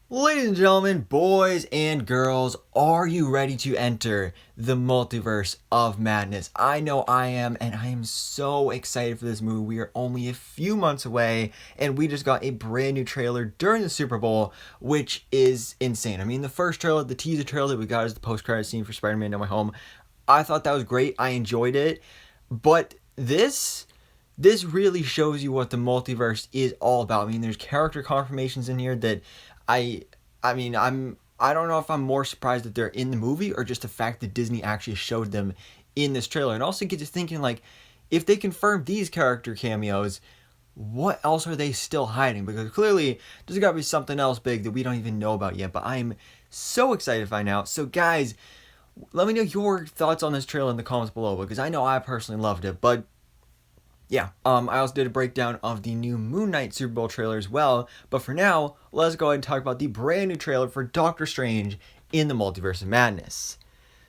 Ladies and gentlemen, boys and girls, are you ready to enter the multiverse of madness? I know I am, and I am so excited for this movie. We are only a few months away, and we just got a brand new trailer during the Super Bowl, which is insane. I mean, the first trailer, the teaser trailer that we got is the post-credit scene for Spider-Man No Way Home. I thought that was great. I enjoyed it, but this really shows you what the multiverse is all about. I mean, there's character confirmations in here that I I mean, I don't know if I'm more surprised that they're in the movie or just the fact that Disney actually showed them in this trailer. And also get to thinking like if they confirm these character cameos, what else are they still hiding? Because clearly there's got to be something else big that we don't even know about yet. But I'm so excited to find out. So guys, let me know your thoughts on this trailer in the comments below because I know I personally loved it. But yeah, I also did a breakdown of the new Moon Knight Super Bowl trailer as well. But for now, let's go ahead and talk about the brand new trailer for Doctor Strange in the Multiverse of Madness.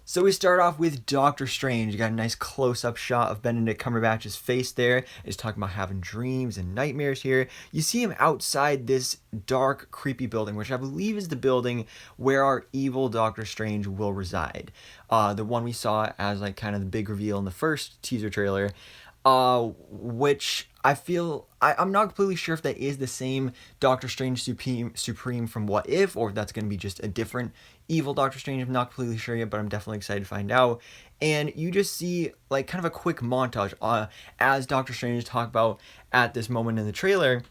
So we start off with Doctor Strange. You got a nice close-up shot of Benedict Cumberbatch's face there. He's talking about having dreams and nightmares here. You see him outside this dark, creepy building, which I believe is the building where our evil Doctor Strange will reside. The one we saw as like kind of the big reveal in the first teaser trailer. Which I feel I'm not completely sure if that is the same Doctor Strange Supreme from What If, or if that's going to be just a different evil Doctor Strange. I'm not completely sure yet, but I'm definitely excited to find out. And you just see like kind of a quick montage as Doctor Strange talk about at this moment in the trailer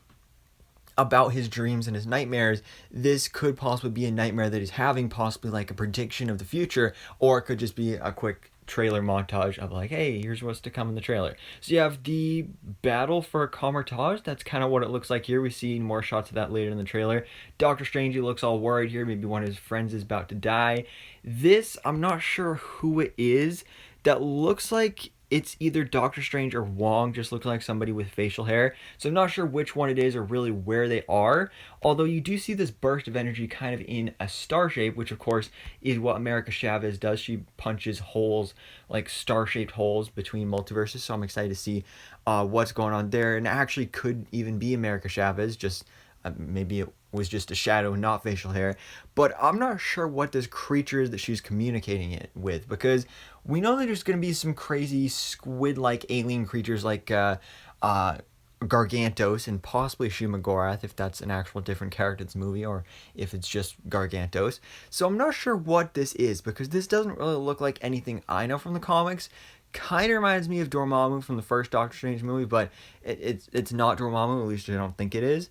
about his dreams and his nightmares. This could possibly be a nightmare that he's having, possibly like a prediction of the future, or it could just be a quick trailer montage of like, hey, here's what's to come in the trailer. So you have the battle for Comertage. That's kind of what it looks like here. We see more shots of that later in the trailer. Doctor Strange, he looks all worried here. Maybe one of his friends is about to die. This, I'm not sure who it is. That looks like it's either Doctor Strange or Wong, just looks like somebody with facial hair. So I'm not sure which one it is or really where they are. Although you do see this burst of energy kind of in a star shape, which of course is what America Chavez does. She punches holes, like star-shaped holes between multiverses. So I'm excited to see what's going on there. And it actually could even be America Chavez, just maybe it was just a shadow, not facial hair. But I'm not sure what this creature is that she's communicating it with, because we know that there's going to be some crazy squid-like alien creatures like Gargantos and possibly Shumagorath, if that's an actual different character in this movie, or if it's just Gargantos. So I'm not sure what this is, because this doesn't really look like anything I know from the comics. Kind of reminds me of Dormammu from the first Doctor Strange movie, but it's not Dormammu, at least I don't think it is.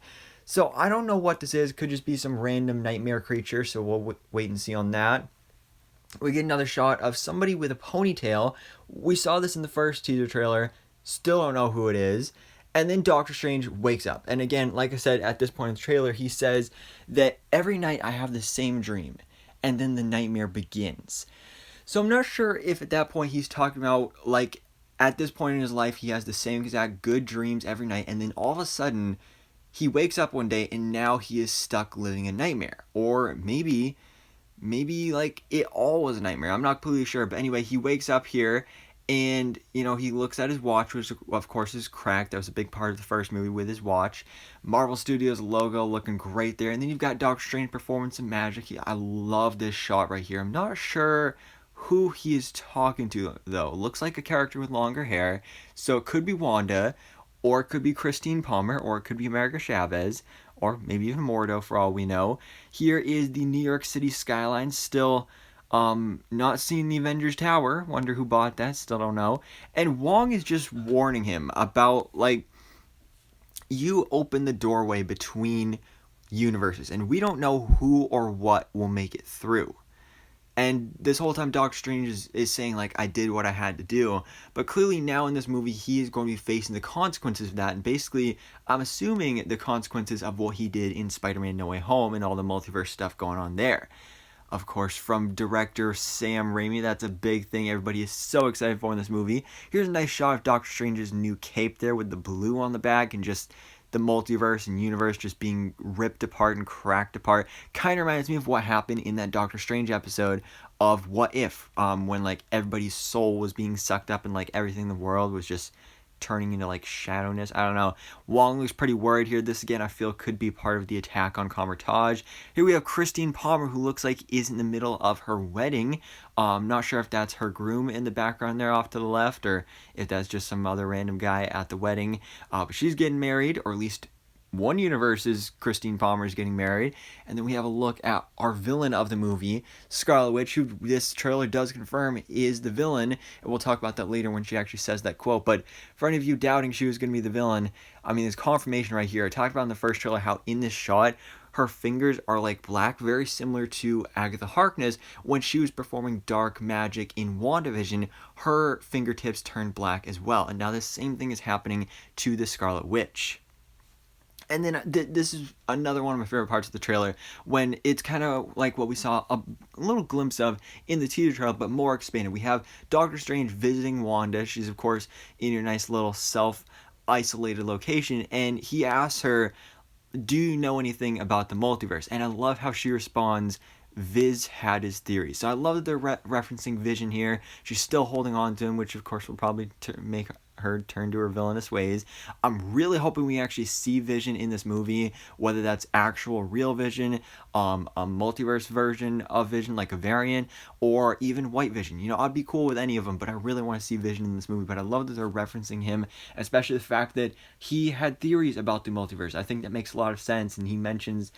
So I don't know what this is. Could just be some random nightmare creature, so we'll wait and see on that. We get another shot of somebody with a ponytail. We saw this in the first teaser trailer. Still don't know who it is. And then Doctor Strange wakes up. And again, like I said, at this point in the trailer, he says that every night I have the same dream. And then the nightmare begins. So I'm not sure if at that point he's talking about, like, at this point in his life, he has the same exact good dreams every night. And then all of a sudden, he wakes up one day and now he is stuck living a nightmare. Or maybe like it all was a nightmare. I'm not completely sure, but anyway, he wakes up here and he looks at his watch, which of course is cracked. That was a big part of the first movie with his watch. Marvel Studios logo looking great there, and then you've got Doctor Strange performing some magic. I love this shot right here. I'm not sure who he is talking to though. Looks like a character with longer hair, so it could be Wanda, or it could be Christine Palmer, or it could be America Chavez, or maybe even Mordo for all we know. Here is the New York City skyline, still not seeing the Avengers Tower. Wonder who bought that, still don't know. And Wong is just warning him about, like, you open the doorway between universes, and we don't know who or what will make it through. And this whole time Doctor Strange is saying, like, I did what I had to do. But clearly now in this movie, he is going to be facing the consequences of that. And basically, I'm assuming the consequences of what he did in Spider-Man No Way Home and all the multiverse stuff going on there. Of course, from director Sam Raimi, that's a big thing. Everybody is so excited for in this movie. Here's a nice shot of Doctor Strange's new cape there with the blue on the back and just the multiverse and universe just being ripped apart and cracked apart. Kind of reminds me of what happened in that Doctor Strange episode of What If, when like everybody's soul was being sucked up and like everything in the world was just turning into like shadowness. I don't know. Wong looks pretty worried here. This again I feel could be part of the attack on Comertage. Here we have Christine Palmer, who looks like is in the middle of her wedding. Not sure if that's her groom in the background there off to the left, or if that's just some other random guy at the wedding. But she's getting married, or at least one universe is Christine Palmer is getting married. And then we have a look at our villain of the movie, Scarlet Witch, who this trailer does confirm is the villain. And we'll talk about that later when she actually says that quote. But for any of you doubting she was going to be the villain, I mean, there's confirmation right here. I talked about in the first trailer how in this shot, her fingers are like black, very similar to Agatha Harkness when she was performing dark magic in WandaVision. Her fingertips turned black as well. And now the same thing is happening to the Scarlet Witch. And then this is another one of my favorite parts of the trailer, when it's kind of like what we saw a little glimpse of in the teaser trailer, but more expanded. We have Doctor Strange visiting Wanda. She's, of course, in your nice little self-isolated location, and he asks her, do you know anything about the multiverse? And I love how she responds, Viz had his theory. So I love that they're referencing Vision here. She's still holding on to him, which of course will probably make her turn to her villainous ways. I'm really hoping we actually see Vision in this movie, whether that's actual real Vision, a multiverse version of Vision, like a variant, or even White Vision. You know, I'd be cool with any of them, but I really want to see Vision in this movie. But I love that they're referencing him, especially the fact that he had theories about the multiverse. I think that makes a lot of sense, and she mentions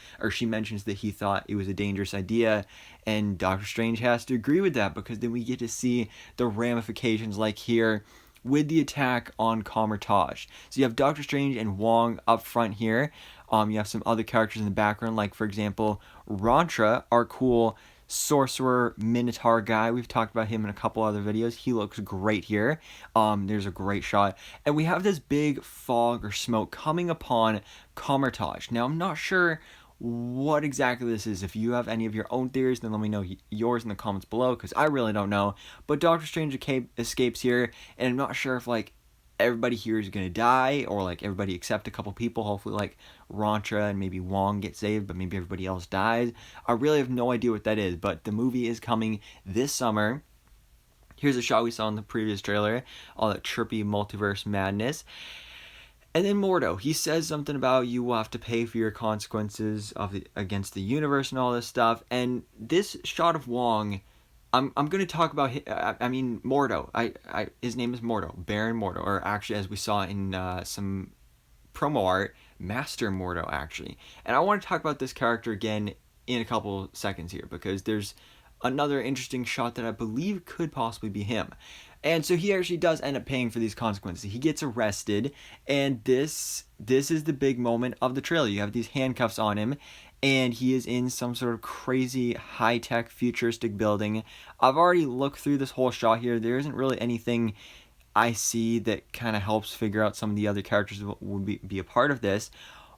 that he thought it was a dangerous idea, and Doctor Strange has to agree with that, because then we get to see the ramifications, like here with the attack on Comertage. So you have Doctor Strange and Wong up front here. You have some other characters in the background, like, for example, Rantra, our cool sorcerer minotaur guy. We've talked about him in a couple other videos. He looks great here. There's a great shot. And we have this big fog or smoke coming upon Comertage. Now, I'm not sure what exactly this is. If you have any of your own theories, then let me know yours in the comments below, because I really don't know. But Doctor Strange escapes here, and I'm not sure if like everybody here is gonna die, or like everybody except a couple people. Hopefully like Rantra and maybe Wong get saved, but maybe everybody else dies. I really have no idea what that is, but the movie is coming this summer. Here's a shot we saw in the previous trailer, all that chirpy multiverse madness. And then Mordo, he says something about you will have to pay for your consequences against the universe and all this stuff. And this shot of Wong, I'm going to talk about, Mordo. His name is Mordo, Baron Mordo, or actually, as we saw in some promo art, Master Mordo, actually. And I want to talk about this character again in a couple seconds here, because there's another interesting shot that I believe could possibly be him. And so he actually does end up paying for these consequences. He gets arrested, and this is the big moment of the trailer. You have these handcuffs on him, and he is in some sort of crazy high-tech futuristic building. I've already looked through this whole shot here. There isn't really anything I see that kind of helps figure out some of the other characters that would be a part of this.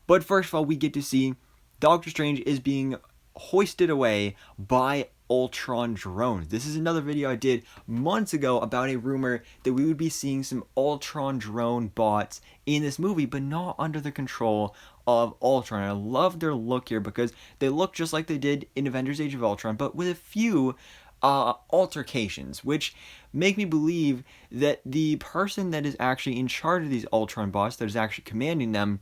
But first of all, we get to see Doctor Strange is being hoisted away by Ultron drones. This is another video I did months ago about a rumor that we would be seeing some Ultron drone bots in this movie, but not under the control of Ultron. I love their look here, because they look just like they did in Avengers Age of Ultron, but with a few altercations, which make me believe that the person that is actually in charge of these Ultron bots, that is actually commanding them,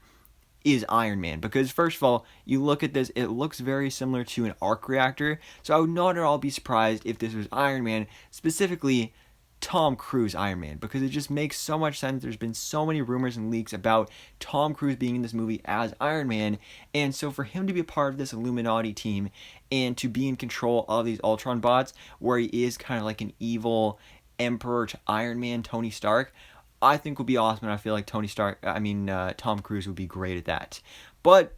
is Iron Man. Because first of all, you look at this, it looks very similar to an arc reactor, so I would not at all be surprised if this was Iron Man, specifically Tom Cruise Iron Man, because it just makes so much sense. There's been so many rumors and leaks about Tom Cruise being in this movie as Iron Man, and so for him to be a part of this Illuminati team and to be in control of these Ultron bots, where he is kind of like an evil emperor to Iron Man, Tony Stark, I think would be awesome, and I feel like Tom Cruise would be great at that. But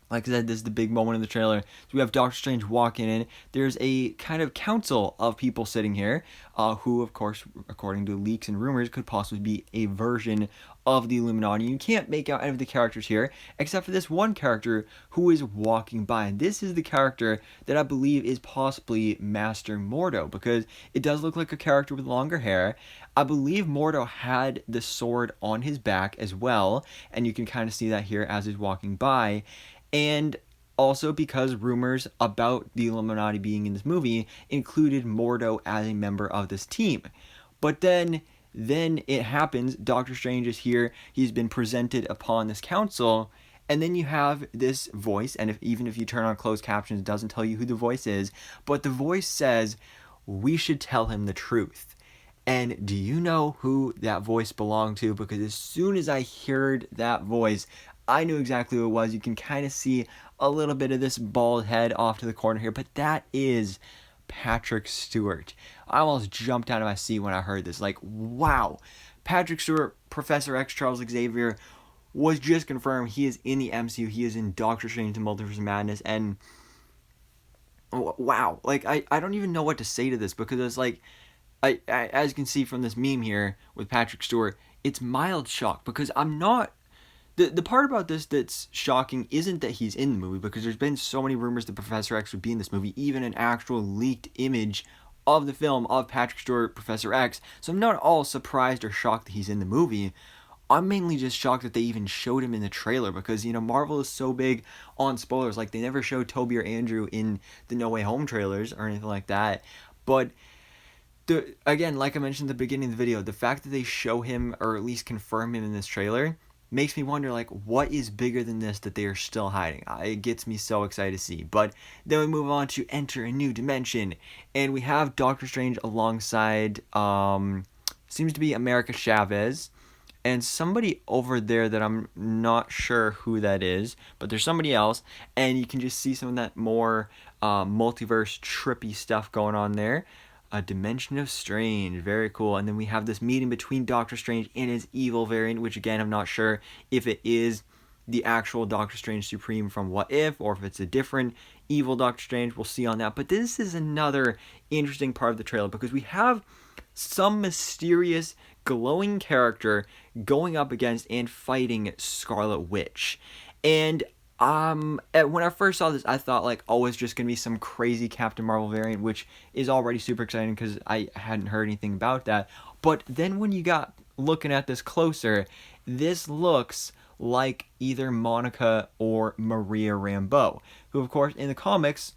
like I said, this is the big moment in the trailer. So we have Doctor Strange walking in. There's a kind of council of people sitting here, who, of course, according to leaks and rumors, could possibly be a version of the Illuminati. You can't make out any of the characters here, except for this one character who is walking by. And this is the character that I believe is possibly Master Mordo, because it does look like a character with longer hair. I believe Mordo had the sword on his back as well, and you can kind of see that here as he's walking by. And also because rumors about the Illuminati being in this movie included Mordo as a member of this team. But then Then it happens, Doctor Strange is here, he's been presented upon this council, and then you have this voice, and even if you turn on closed captions, it doesn't tell you who the voice is, but the voice says, we should tell him the truth. And do you know who that voice belonged to? Because as soon as I heard that voice, I knew exactly who it was. You can kind of see a little bit of this bald head off to the corner here, but that is Patrick Stewart. I almost jumped out of my seat when I heard this. Like, wow. Patrick Stewart, Professor X, Charles Xavier, was just confirmed. He is in the MCU. He is in Doctor Strange and Multiverse of Madness. And wow. Like, I don't even know what to say to this, because it's like, I as you can see from this meme here with Patrick Stewart, it's mild shock, because I'm not... The part about this that's shocking isn't that he's in the movie, because there's been so many rumors that Professor X would be in this movie, even an actual leaked image of the film of Patrick Stewart, Professor X. So I'm not all surprised or shocked that he's in the movie. I'm mainly just shocked that they even showed him in the trailer, because, Marvel is so big on spoilers. Like, they never showed Toby or Andrew in the No Way Home trailers or anything like that. But again, like I mentioned at the beginning of the video, the fact that they show him, or at least confirm him in this trailer, makes me wonder, like, what is bigger than this that they are still hiding? It gets me so excited to see. But then we move on to Enter a New Dimension, and we have Doctor Strange alongside, seems to be America Chavez, and somebody over there that I'm not sure who that is, but there's somebody else, and you can just see some of that more multiverse trippy stuff going on there. A Dimension of Strange, very cool. And then we have this meeting between Doctor Strange and his evil variant, which again, I'm not sure if it is the actual Doctor Strange Supreme from What If, or if it's a different evil Doctor Strange. We'll see on that. But this is another interesting part of the trailer, because we have some mysterious glowing character going up against and fighting Scarlet Witch. And when I first saw this, I thought, like, oh, it's just gonna be some crazy Captain Marvel variant, which is already super exciting because I hadn't heard anything about that. But then when you got looking at this closer, this looks like either Monica or Maria Rambeau, who, of course, in the comics,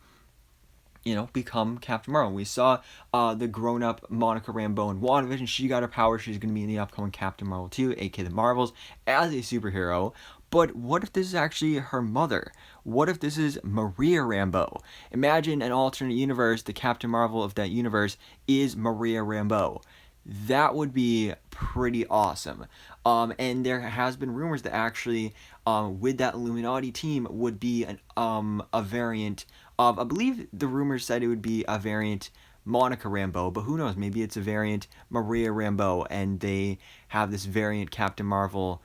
become Captain Marvel. We saw the grown-up Monica Rambeau in WandaVision. She got her power. She's going to be in the upcoming Captain Marvel 2, aka The Marvels, as a superhero. But what if this is actually her mother? What if this is Maria Rambeau? Imagine an alternate universe, the Captain Marvel of that universe is Maria Rambeau. That would be pretty awesome. And there has been rumors that actually with that Illuminati team would be a variant of, I believe the rumors said it would be a variant Monica Rambeau, but who knows, maybe it's a variant Maria Rambeau, and they have this variant Captain Marvel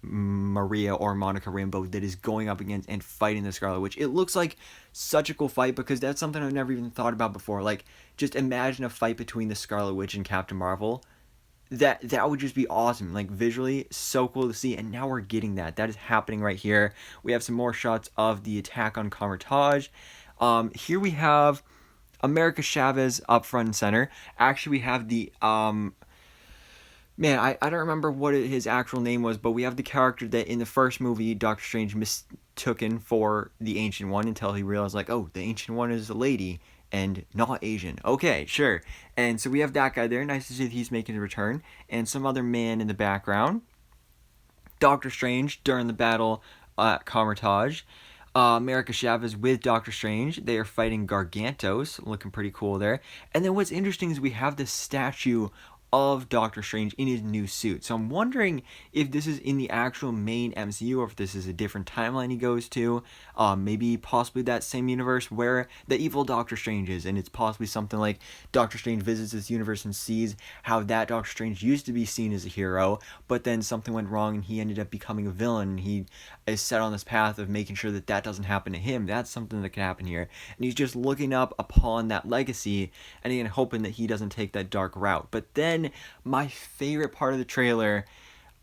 Maria or Monica Rambeau that is going up against and fighting the Scarlet Witch. It looks like such a cool fight, because that's something I've never even thought about before. Like, just imagine a fight between the Scarlet Witch and Captain Marvel. That would just be awesome. Like, visually, so cool to see, and now we're getting that. That is happening right here. We have some more shots of the attack on Carmitage. Here we have America Chavez up front and center. Actually, we have the man, I don't remember what his actual name was, but we have the character that in the first movie Doctor Strange mistaken for the Ancient One, until he realized, like, oh, the Ancient One is a lady and not Asian. Okay, sure. And so we have that guy there. Nice to see that he's making a return. And some other man in the background. Doctor Strange during the battle at Carmitage. America Chavez with Doctor Strange. They are fighting Gargantos. Looking pretty cool there. And then what's interesting is we have this statue of Doctor Strange in his new suit. So I'm wondering if this is in the actual main MCU, or if this is a different timeline he goes to. Maybe possibly that same universe where the evil Doctor Strange is, and it's possibly something like Doctor Strange visits this universe and sees how that Doctor Strange used to be seen as a hero, but then something went wrong and he ended up becoming a villain, and he is set on this path of making sure that that doesn't happen to him. That's something that can happen here. And he's just looking up upon that legacy and again hoping that he doesn't take that dark route. But then my favorite part of the trailer,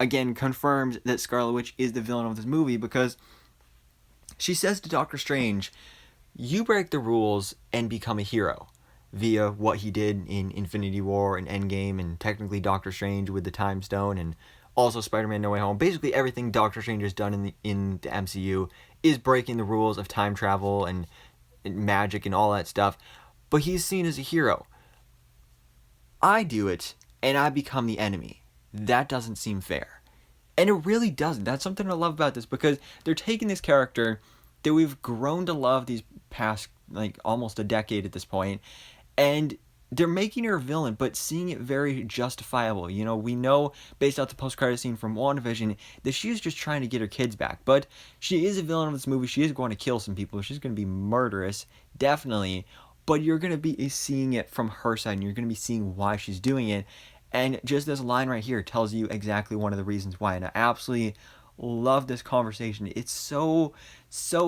again, confirms that Scarlet Witch is the villain of this movie, because she says to Doctor Strange, you break the rules and become a hero, via what he did in Infinity War and Endgame, and technically Doctor Strange with the Time Stone, and also Spider-Man No Way Home. Basically everything Doctor Strange has done in the MCU is breaking the rules of time travel and magic and all that stuff, but he's seen as a hero. I do it, and I become the enemy. That doesn't seem fair. And it really doesn't. That's something I love about this, because they're taking this character that we've grown to love these past, like, almost a decade at this point, and they're making her a villain, but seeing it very justifiable. You know, we know, based off the post-credit scene from WandaVision, that she's just trying to get her kids back. But she is a villain of this movie. She is going to kill some people. She's going to be murderous, definitely. But you're going to be seeing it from her side, and you're going to be seeing why she's doing it. And just this line right here tells you exactly one of the reasons why. And I absolutely love this conversation. It's so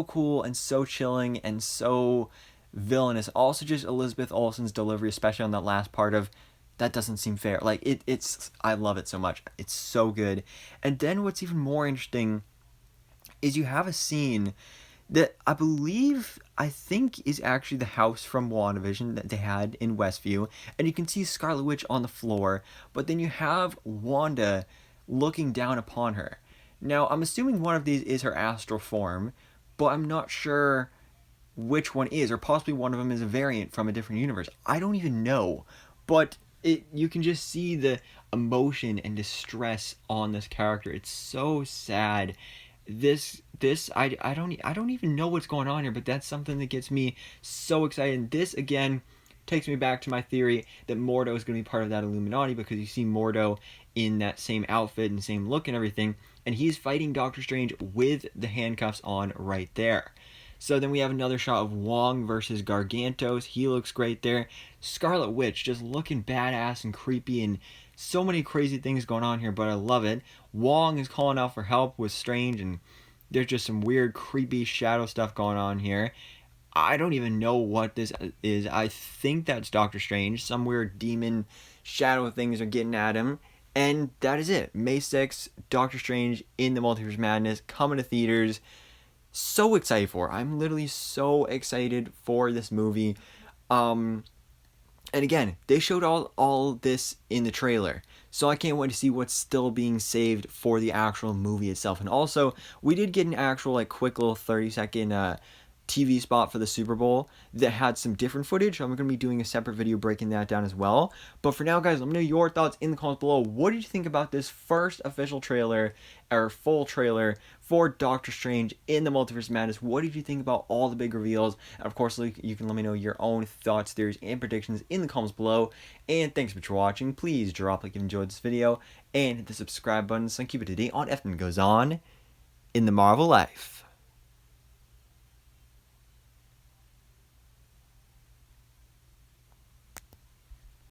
cool and so chilling and so villainous. Also, just Elizabeth Olsen's delivery, especially on that last part of, that doesn't seem fair. Like, it's I love it so much. It's so good. And then what's even more interesting is you have a scene that I think is actually the house from WandaVision that they had in Westview, and you can see Scarlet Witch on the floor, but then you have Wanda looking down upon her. Now, I'm assuming one of these is her astral form, but I'm not sure which one is, or possibly one of them is a variant from a different universe. I don't even know, but you can just see the emotion and distress on this character. It's so sad. I don't even know what's going on here, but that's something that gets me so excited. And this again takes me back to my theory that Mordo is going to be part of that Illuminati, because you see Mordo in that same outfit and same look and everything, and he's fighting Doctor Strange with the handcuffs on right there. So then we have another shot of Wong versus Gargantos. He looks great there. Scarlet Witch just looking badass and creepy, and so many crazy things going on here, but I love it. Wong is calling out for help with Strange, and there's just some weird, creepy shadow stuff going on here. I don't even know what this is. I think that's Doctor Strange. Some weird demon shadow things are getting at him. And that is it. May 6th, Doctor Strange in the Multiverse of Madness, coming to theaters. So excited for. I'm literally so excited for this movie. And again, they showed all this in the trailer, so I can't wait to see what's still being saved for the actual movie itself. And also, we did get an actual, like, quick little 30-second TV spot for the Super Bowl that had some different footage. I'm going to be doing a separate video breaking that down as well. But for now, guys, let me know your thoughts in the comments below. What did you think about this first official trailer, or full trailer, for Doctor Strange in the Multiverse of Madness? What did you think about all the big reveals? And of course, you can let me know your own thoughts, theories, and predictions in the comments below. And thanks so much for watching. Please drop a like if you enjoyed this video, and hit the subscribe button so I can keep it to date on everything that goes on in the Marvel life.